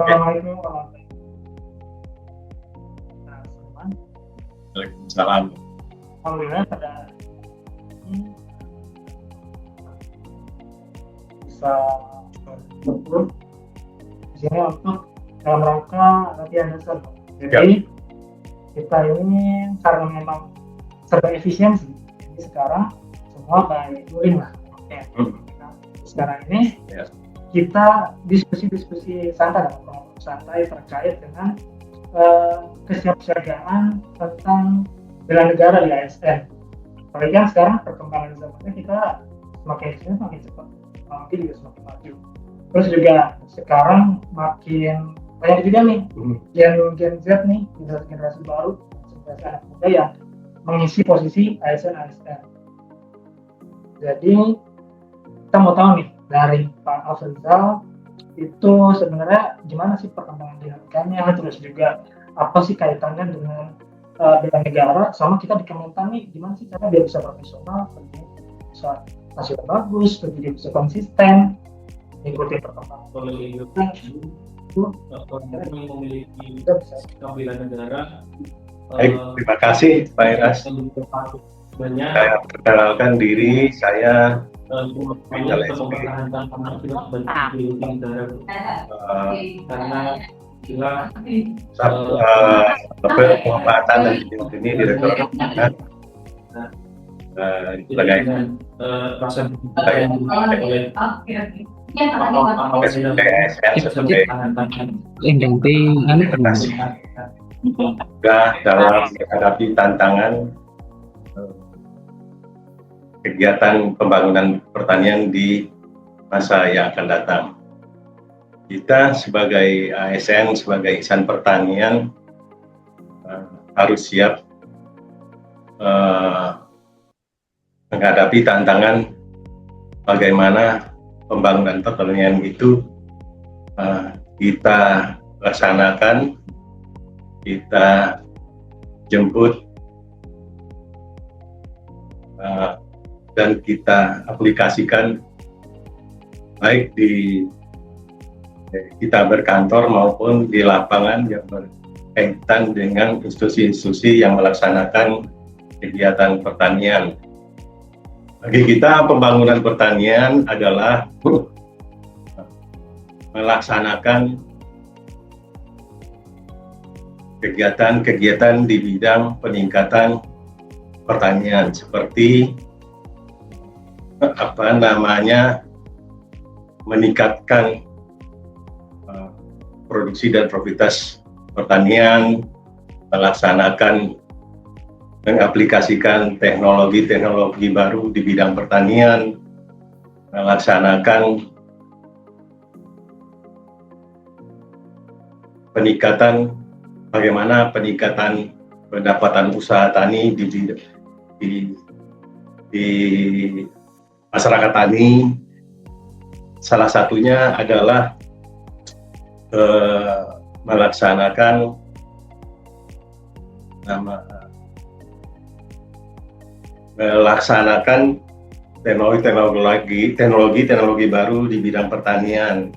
Assalamualaikum warahmatullahi wabarakatuh. Waalaikumsalam. Alhamdulillah pada ini bisa berkumpul di sini untuk dalam rangka latihan dasar. Jadi kita ini karena memang serba efisiensi, jadi sekarang semua by doing lah. Sekarang ini kita diskusi santai terkait dengan kesiapsiagaan tentang bela negara di ASN. Apalagi kan sekarang perkembangan zamannya kita semakin kesini semakin cepat, makin juga semakin maju. Terus juga sekarang makin banyak juga nih Gen Z nih, generasi baru, generasi anak muda yang mengisi posisi ASN. Jadi kita mau tahu nih dari Pak Afrizal itu sebenarnya gimana sih perkembangan dinamikanya, terus juga apa sih kaitannya dengan bela negara sama kita di Kementan nih, gimana sih cara biar bisa profesional, bisa hasil bagus, dia bisa konsisten mengikuti perkembangan memiliki bela negara. Baik, terima kasih Pak Iras. Saya perkenalkan diri, saya mempertahankan karena bila pemanfaatan dan ini Direktur sebagai dalam menghadapi tantangan kegiatan pembangunan pertanian di masa yang akan datang. Kita sebagai ASN, sebagai insan pertanian harus siap menghadapi tantangan bagaimana pembangunan pertanian itu kita laksanakan, kita jemput dan kita aplikasikan baik di kita berkantor maupun di lapangan yang berkaitan dengan institusi-institusi yang melaksanakan kegiatan pertanian. Bagi kita pembangunan pertanian adalah melaksanakan kegiatan-kegiatan di bidang peningkatan pertanian seperti meningkatkan produksi dan produktivitas pertanian, melaksanakan mengaplikasikan teknologi baru di bidang pertanian, melaksanakan bagaimana peningkatan pendapatan usaha tani di masyarakat tani. Salah satunya adalah melaksanakan teknologi baru di bidang pertanian.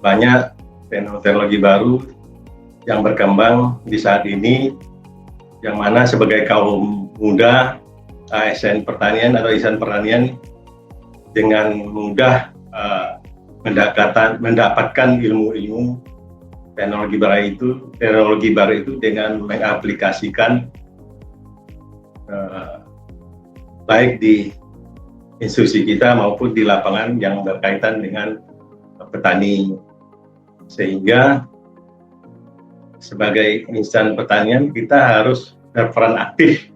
Banyak teknologi baru yang berkembang di saat ini, yang mana sebagai kaum muda ASN pertanian atau insan pertanian dengan mudah mendapatkan ilmu-ilmu teknologi baru itu dengan mengaplikasikan baik di institusi kita maupun di lapangan yang berkaitan dengan petani, sehingga sebagai insan pertanian kita harus berperan aktif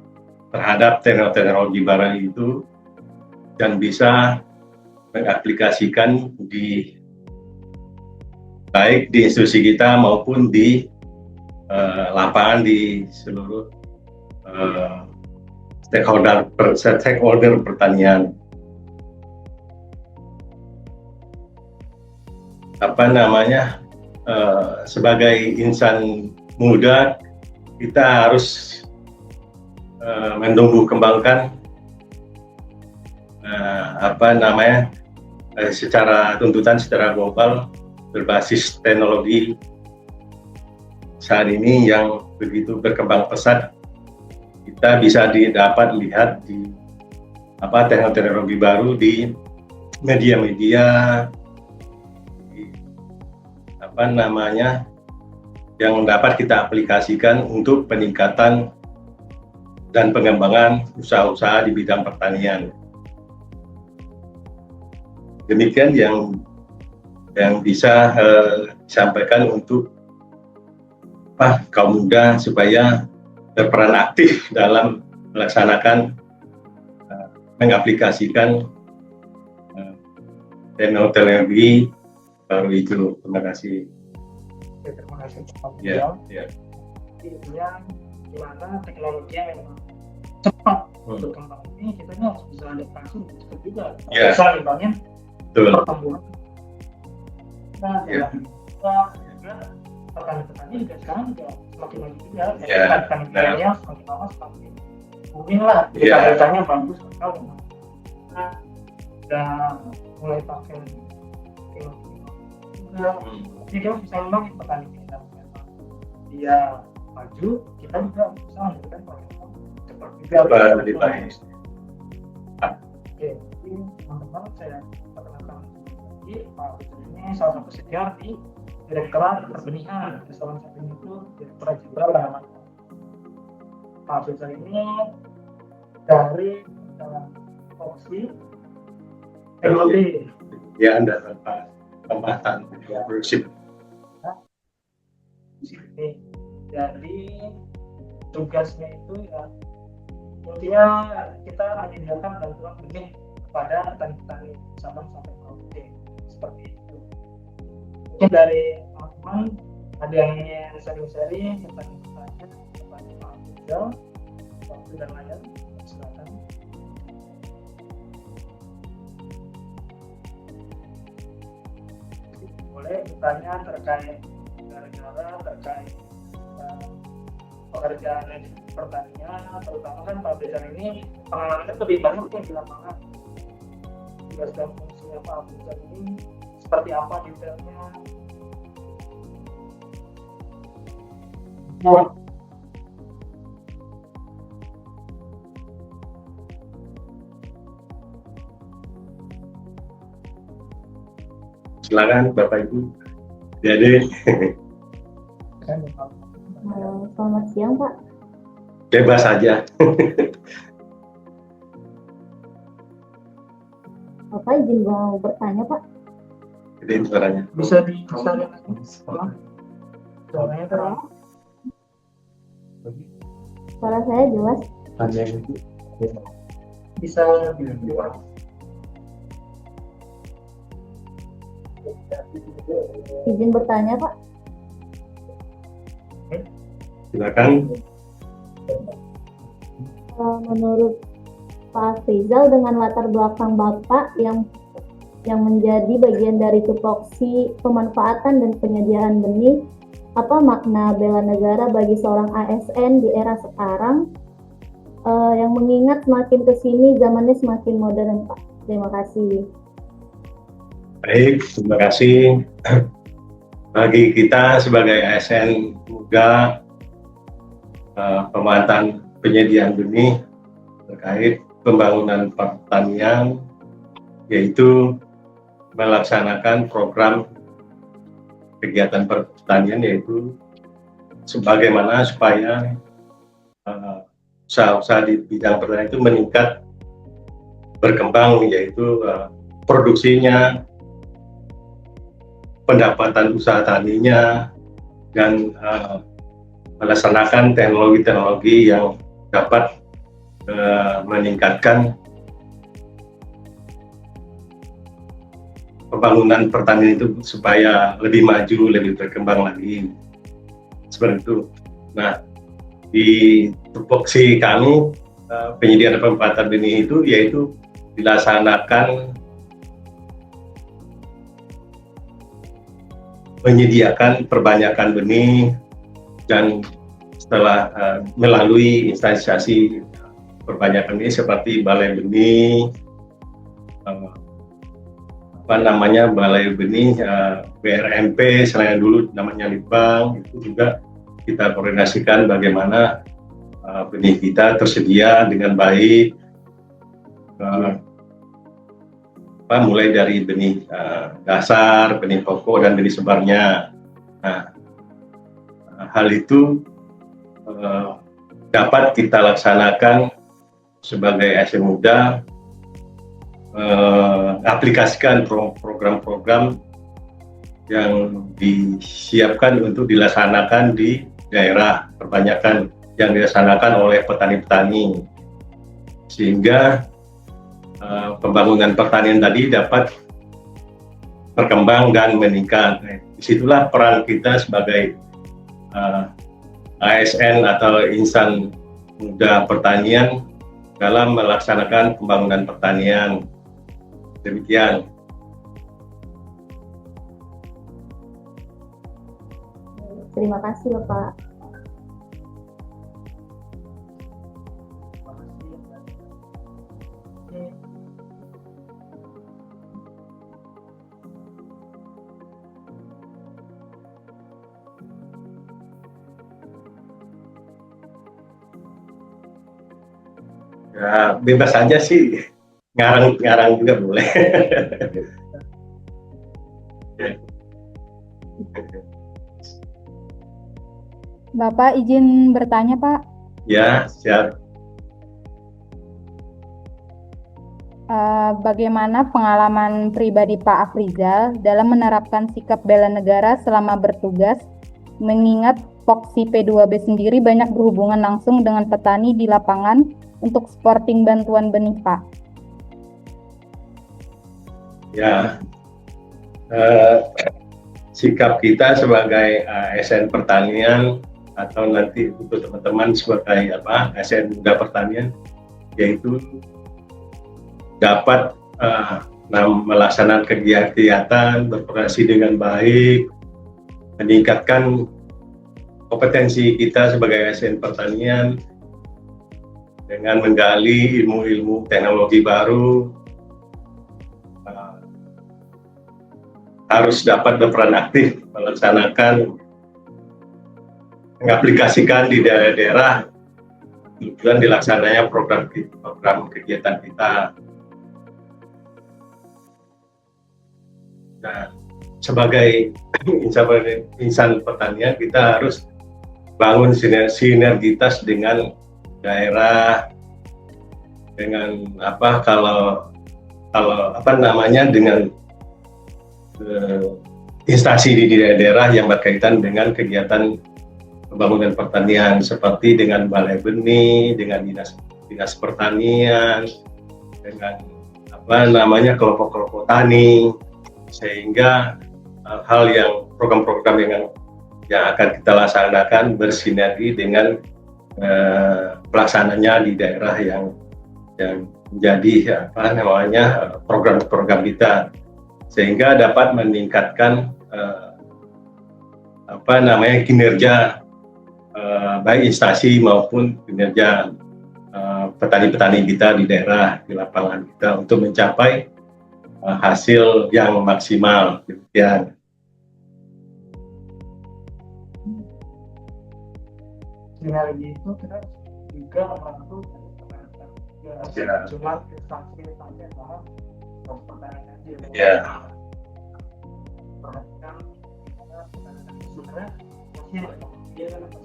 terhadap teknologi baru itu dan bisa mengaplikasikan baik di institusi kita maupun di lapangan di seluruh stakeholder pertanian. Sebagai insan muda kita harus menumbuh kembangkan secara tuntutan secara global berbasis teknologi saat ini yang begitu berkembang pesat. Kita bisa dapat lihat di teknologi baru di media-media yang dapat kita aplikasikan untuk peningkatan dan pengembangan usaha-usaha di bidang pertanian. Demikian yang bisa disampaikan untuk kaum muda supaya berperan aktif dalam melaksanakan mengaplikasikan teknologi baru itu. Terima kasih. Terima kasih Pak Ya, Bujang. ya. Intinya gimana teknologi yang memang cepat berkembang ini kita harus bisa adaptasi dan cepat juga. Ya. Bisa misalnya Betul. pertumbuhan. Nah, Ya. juga petani-petani juga sekarang juga semakin maju juga. Ya. Petani-petaninya semakin lama semakin booming lah. Ya. Beritanya bagus sekali. Nah, udah mulai pakai teknologi juga. Jadi kita bisa membangun petani kita. Dia maju, kita juga bisa menjadikan program cepat juga. Lebih baik. Oke, jadi teman-teman saya perkenalkan lagi Pak Bujang ini salah satu senior di Direktorat Perbenihan. Salah satunya itu Direktorat Jenderal namanya. Pak Bujang ini dari opsi teknologi. Ya, Anda tanpa pembahasan produksi. Sini. Jadi tugasnya itu ya intinya kita menyediakan bantuan benih kepada petani-petani Sabang sampai Merauke seperti itu. Mungkin dari teman-teman ada yang ingin sharing-sharing pertanyaan kepada Pak Bujang, waktu dan layar, silakan. Boleh bertanya terkait negara terkait pekerjaan pertanian, terutama kan Pak Bujang ini pengalamannya lebih banyak yang di lapangan. Tugas dan fungsinya Pak Bujang ini seperti apa detailnya? Silakan Bapak Ibu. Jadi Selamat siang Pak. bebas saja. Bapak izin mau bertanya Pak. Jadi suaranya. Bisa disaring lagi? Suaranya terang. Suara saya jelas. Bisa dibuat. Izin bertanya Pak. Silakan. Menurut Pak Rizal dengan latar belakang Bapak yang menjadi bagian dari tupoksi pemanfaatan dan penyediaan benih, apa makna bela negara bagi seorang ASN di era sekarang yang mengingat semakin kesini zamannya semakin modern Pak. Terima kasih. Baik, terima kasih. Bagi kita sebagai ASN muda, pemanfaatan penyediaan benih terkait pembangunan pertanian, yaitu melaksanakan program kegiatan pertanian, yaitu sebagaimana supaya usaha-usaha di bidang pertanian itu meningkat, berkembang, yaitu produksinya, pendapatan usaha taninya, dan melaksanakan teknologi-teknologi yang dapat meningkatkan pembangunan pertanian itu supaya lebih maju, lebih berkembang lagi, seperti itu. Nah, di tupoksi kami penyediaan pemanfaatan benih itu yaitu dilaksanakan menyediakan perbanyakan benih, dan setelah melalui instansi perbanyakan ini seperti balai benih, Balai Benih BRMP, selain dulu namanya Litbang, itu juga kita koordinasikan bagaimana benih kita tersedia dengan baik, mulai dari benih dasar, benih pokok, dan benih sebarnya. Nah, hal itu dapat kita laksanakan sebagai ASN muda, aplikasikan program-program yang disiapkan untuk dilaksanakan di daerah, kebanyakan yang dilaksanakan oleh petani-petani, sehingga pembangunan pertanian tadi dapat berkembang dan meningkat. Disitulah peran kita sebagai ASN atau insan muda pertanian dalam melaksanakan pembangunan pertanian. Demikian. Terima kasih Bapak. Ya, bebas aja sih, ngarang juga boleh. Bapak izin bertanya, Pak. Ya, siap. Bagaimana pengalaman pribadi Pak Afrizal dalam menerapkan sikap bela negara selama bertugas, mengingat Poksi P2B sendiri banyak berhubungan langsung dengan petani di lapangan untuk supporting bantuan benih, Pak? Ya, sikap kita sebagai ASN pertanian atau nanti untuk teman-teman sebagai ASN muda pertanian, yaitu dapat melaksanakan kegiatan, berkoordinasi dengan baik, meningkatkan kompetensi kita sebagai ASN pertanian dengan menggali ilmu-ilmu teknologi baru, harus dapat berperan aktif melaksanakan, mengaplikasikan di daerah-daerah tujuan dilaksananya program kegiatan kita. Nah, sebagai insan pertanian kita harus bangun sinergitas dengan daerah, dengan dengan instansi di daerah yang berkaitan dengan kegiatan pembangunan pertanian, seperti dengan Balai Benih, dengan dinas pertanian, dengan kelompok-kelompok tani, sehingga hal yang program-program yang akan kita laksanakan bersinergi dengan pelaksananya di daerah yang menjadi program-program kita, sehingga dapat meningkatkan kinerja baik instansi maupun kinerja petani-petani kita di daerah, di lapangan kita, untuk mencapai hasil yang maksimal. Demikian. Sinergi itu kita juga membantu cuma instansi sama pertanian aja. Ya. Perhatikan sebenarnya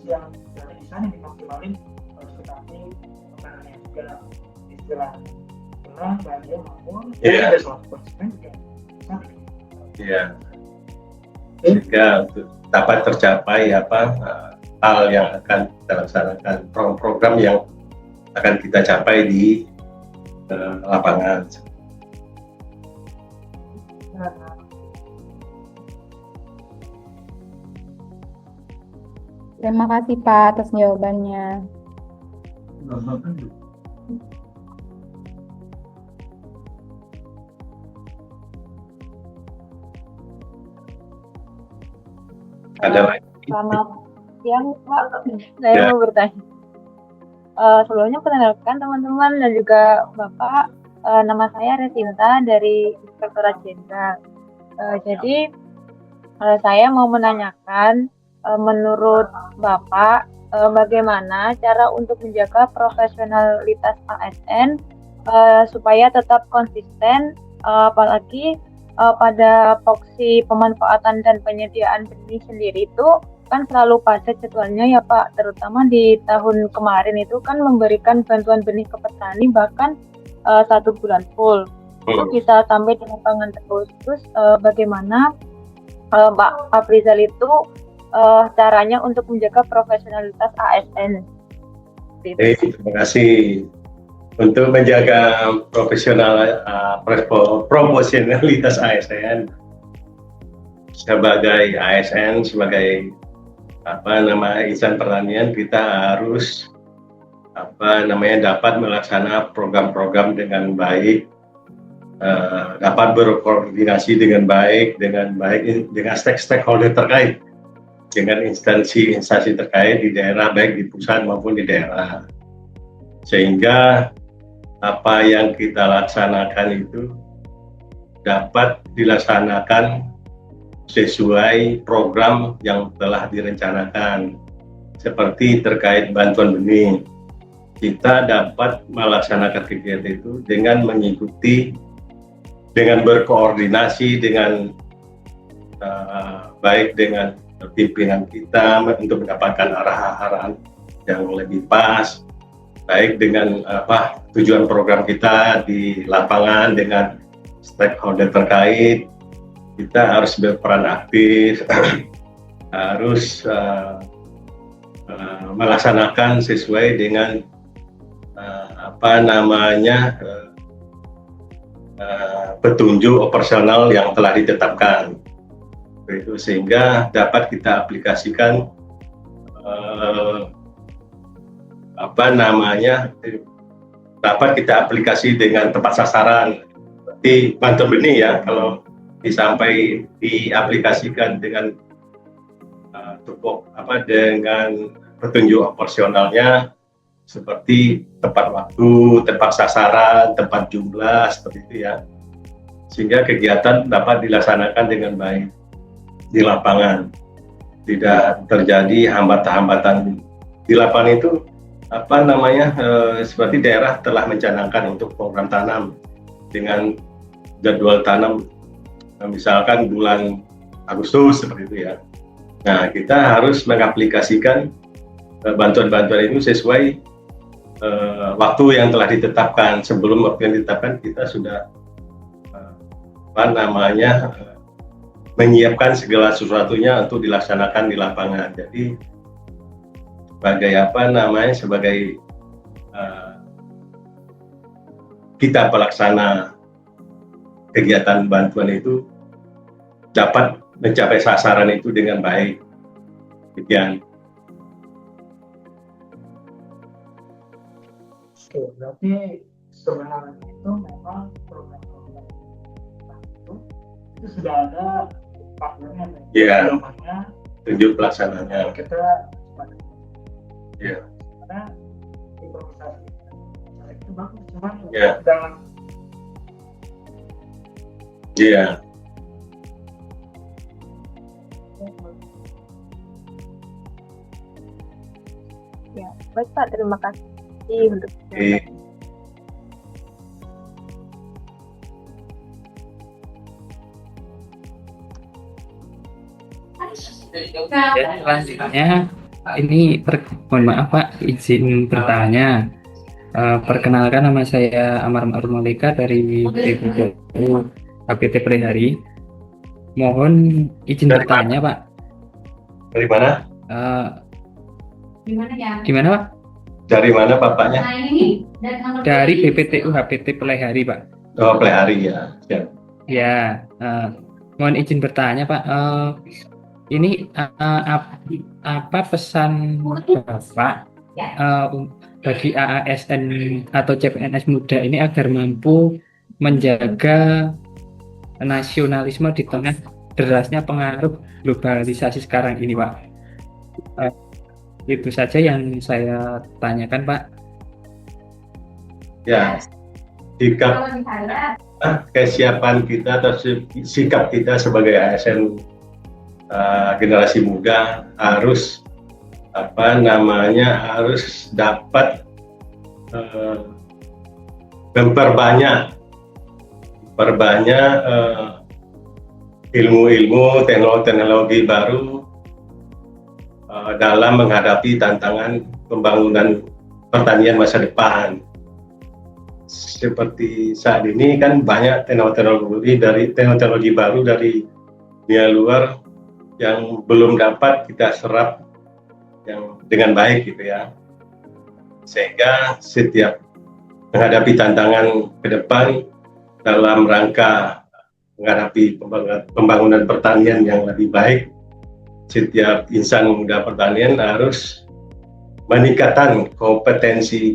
yang bisa dimaksimalin harus tetapi pertanian juga istilah karena bagian maupun ada suatu konsumen juga. Iya. Sehingga dapat tercapai hal yang akan kita laksanakan, program yang akan kita capai di lapangan. Terima kasih Pak atas jawabannya. Ada lagi? Selamat siang Pak, saya mau bertanya. Sebelumnya perkenalkan teman-teman dan juga Bapak, Nama saya Resinta dari Inspektorat Jenderal. Jadi saya mau menanyakan, menurut Bapak, bagaimana cara untuk menjaga profesionalitas ASN supaya tetap konsisten, apalagi pada voksi pemanfaatan dan penyediaan benih sendiri itu kan selalu padat jadwalnya ya Pak, terutama di tahun kemarin itu kan memberikan bantuan benih ke petani bahkan 1 bulan full. Itu bisa sampai di lapangan terus. Terus bagaimana Pak Afrizal itu caranya untuk menjaga profesionalitas ASN? Terima kasih. Untuk menjaga profesionalitas ASN sebagai ASN, sebagai insan pertanian, kita harus dapat melaksanakan program-program dengan baik, dapat berkoordinasi dengan baik dengan stakeholder terkait, dengan instansi terkait di daerah, baik di pusat maupun di daerah, sehingga apa yang kita laksanakan itu dapat dilaksanakan sesuai program yang telah direncanakan. Seperti terkait bantuan benih, kita dapat melaksanakan kegiatan itu dengan mengikuti, dengan berkoordinasi dengan baik dengan pimpinan kita untuk mendapatkan arahan yang lebih pas, baik dengan tujuan program kita di lapangan dengan stakeholder terkait. Kita harus berperan aktif, harus melaksanakan sesuai dengan petunjuk operasional yang telah ditetapkan. Itu sehingga dapat kita aplikasikan dapat kita aplikasi dengan tepat sasaran. Seperti bantuan benih ya, kalau disampai diaplikasikan dengan dengan petunjuk operasionalnya seperti tepat waktu, tepat sasaran, tepat jumlah, seperti itu ya, sehingga kegiatan dapat dilaksanakan dengan baik di lapangan, tidak terjadi hambatan-hambatan di lapangan itu. Seperti daerah telah mencanangkan untuk program tanam dengan jadwal tanam misalkan bulan Agustus, seperti itu ya. Nah, kita harus mengaplikasikan bantuan-bantuan itu sesuai waktu yang telah ditetapkan. Sebelum waktu yang ditetapkan, kita sudah menyiapkan segala sesuatunya untuk dilaksanakan di lapangan. Jadi sebagai kita pelaksana kegiatan bantuan itu dapat mencapai sasaran itu dengan baik. Demikian. Oke, berarti sebenarnya itu memang program-program itu sudah ada partnernya, namanya tunjuk pelaksananya. Kita karena improvisasi itu bagus, cuman dalam Ya, baik Pak, terima kasih untuk selanjutnya ini mohon maaf Pak, izin bertanya. Perkenalkan, nama saya Amar Ma'ruf Malika dari BPTU HPT Pelihari. Mohon izin bertanya Pak. Dari mana? Gimana Pak? Dari mana Bapaknya? Dari BPTU HPT Pelihari Pak. Oh, Pelihari ya. Ya, mohon izin bertanya Pak. Ini apa pesan Bapak bagi AASN atau CPNS muda ini agar mampu menjaga nasionalisme di tengah derasnya pengaruh globalisasi sekarang ini Pak? Itu saja yang saya tanyakan Pak. Ya, sikap kesiapan kita atau sikap kita sebagai ASN generasi muda harus harus dapat memperbanyak ilmu-ilmu teknologi baru dalam menghadapi tantangan pembangunan pertanian masa depan. Seperti saat ini kan banyak teknologi baru dari dunia luar yang belum dapat kita serap yang dengan baik gitu ya. Sehingga setiap menghadapi tantangan ke depan dalam rangka menghadapi pembangunan pertanian yang lebih baik, setiap insan muda pertanian harus meningkatkan kompetensi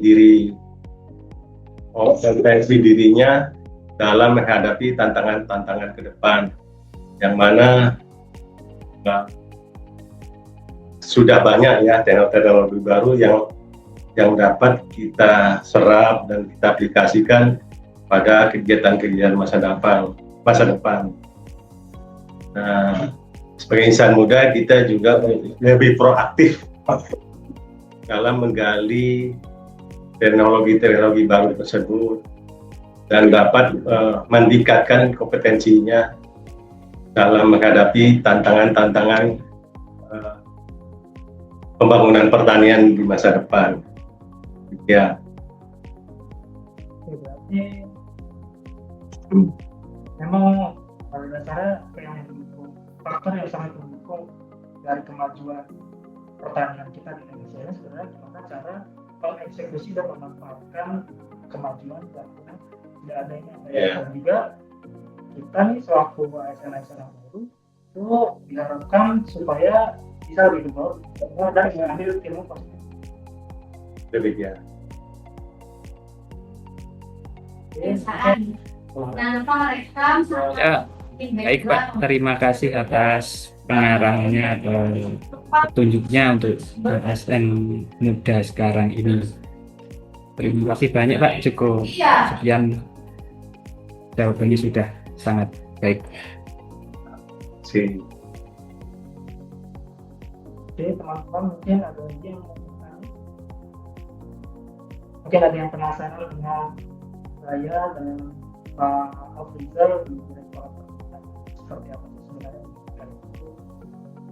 dirinya dalam menghadapi tantangan-tantangan ke depan, yang mana sudah banyak ya teknologi baru yang dapat kita serap dan kita aplikasikan pada kegiatan-kegiatan masa depan. Nah, sebagai insan muda kita juga lebih proaktif dalam menggali teknologi baru tersebut dan dapat meningkatkan kompetensinya dalam menghadapi tantangan-tantangan pembangunan pertanian di masa depan. Ya. Berarti memang pada dasarnya yang mendukung, faktor yang sangat mendukung dari kemajuan pertanian kita di Indonesia ini sebenarnya gimana cara mengeksekusi dan memanfaatkan kemajuan dan tidak adanya dan juga kita nih selaku ASN yang baru itu diharapkan supaya bisa lebih baik dan mengambil ilmu positif. Demikian. Ya, baik Pak, terima kasih atas pengarahannya atau petunjuknya untuk ASN muda sekarang ini. Terima kasih banyak Pak, cukup sekian, jawabannya sudah sangat baik. Oke, teman-teman mungkin ada yang penasaran dengan saya dan Pak Afrizal di Direktorat Pertanian seperti apa sebenarnya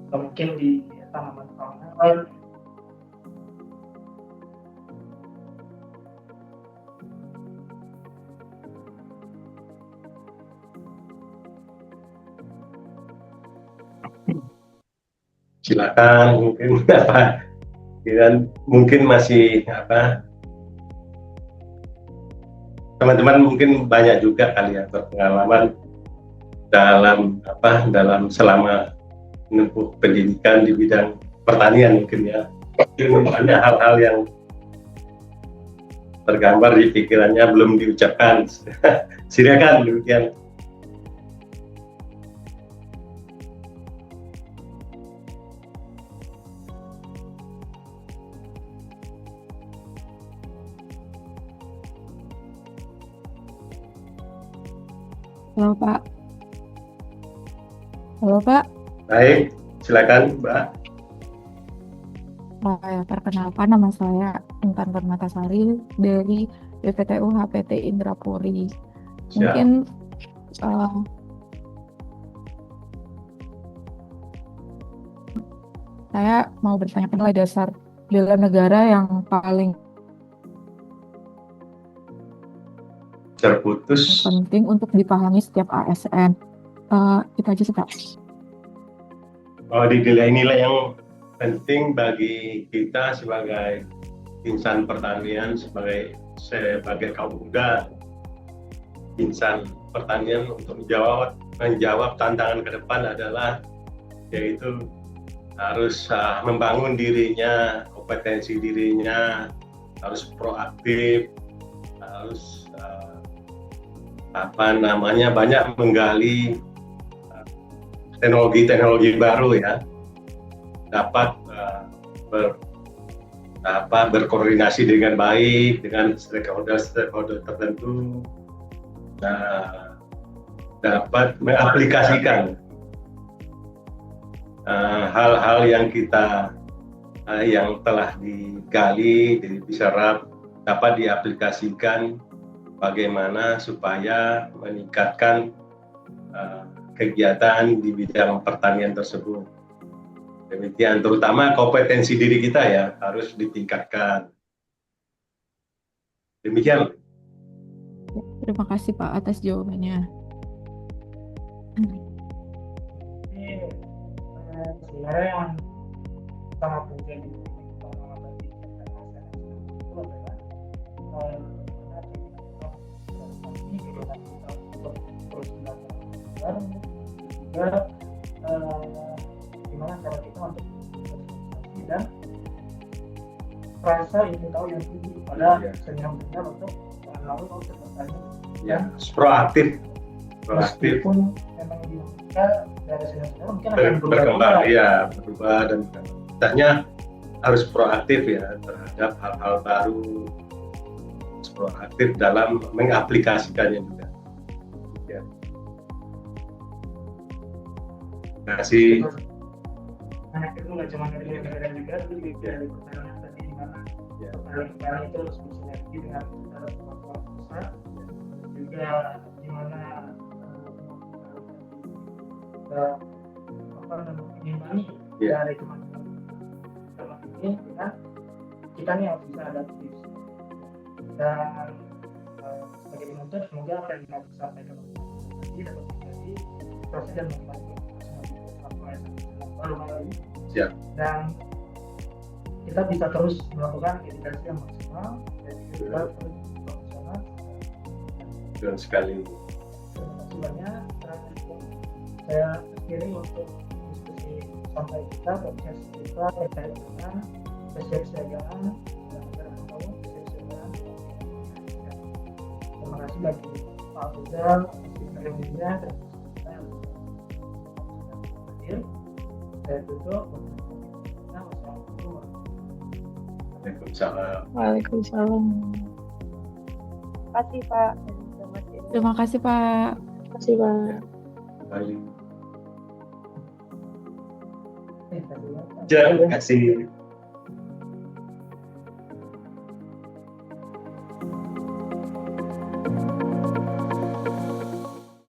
atau mungkin di tanaman pangan lain. Silakan, mungkin mungkin masih teman-teman mungkin banyak juga kali ya berpengalaman dalam selama menempuh pendidikan di bidang pertanian mungkin ya. Banyak hal-hal yang tergambar di pikirannya belum diucapkan. Silakan demikian. Halo Pak. Halo Pak. Baik, silakan Mbak. Perkenalkan, nama saya Intan Permatasari dari BPTU HPT Indrapuri. Mungkin saya mau bertanya nilai dasar bela negara yang paling terputus penting untuk dipahami setiap ASN. Itu aja sih Pak. Di nilai-nilai yang penting bagi kita sebagai insan pertanian, sebagai kaum muda insan pertanian untuk menjawab tantangan ke depan adalah yaitu harus membangun dirinya, kompetensi dirinya, harus proaktif, harus banyak menggali teknologi baru ya, dapat berkoordinasi dengan baik dengan stakeholder tertentu dapat mengaplikasikan hal-hal yang kita yang telah digali, diserap, dapat diaplikasikan bagaimana supaya meningkatkan kegiatan di bidang pertanian tersebut. Demikian, terutama kompetensi diri kita ya harus ditingkatkan. Demikian. Terima kasih Pak atas jawabannya. Ini sebenarnya yang sangat menjadi pengalaman bagi kita itu adalah ini kegiatan kita untuk terus belajar juga gimana cara kita untuk bersosialisasi dan rasa ingin tahu yang tinggi pada senior-senior untuk melalui proses bertanya Ya, proaktif. meskipun memang kita dari senior-senior mungkin akan Berkembang, ya berubah dan hendaknya harus proaktif ya terhadap hal-hal baru, harus proaktif dalam mengaplikasikannya juga. Ya. Terima kasih. anak itu nggak cuma dari negara juga, tapi juga dari pertanian tadi di mana Ya. pertanian itu harus bersinergi dengan kemampuan besar, juga di mana menyimpangi Ya. dari kemampuan ini dengan kita nih harus bisa adaptif dan sebagai penonton semoga apa yang mau disampaikan tadi dapat menjadi proses dan membantu baru lagi. Siap. Dan kita bisa terus melakukan edukasi yang maksimal dan juga terus profesional. Dan sekali. Terima kasih banyak. Saya akhiri untuk diskusi sampai kita podcast kita terkait dengan kesiapsiagaan dan negara membangun kesiapsiagaan. Terima kasih bagi Pak Afrizal, Indonesia dan kita yang hadir. Saya tutup. Waalaikumsalam. Waalaikumsalam. Terima kasih Pak. Terima kasih Pak. Terima kasih Pak. Terima kasih.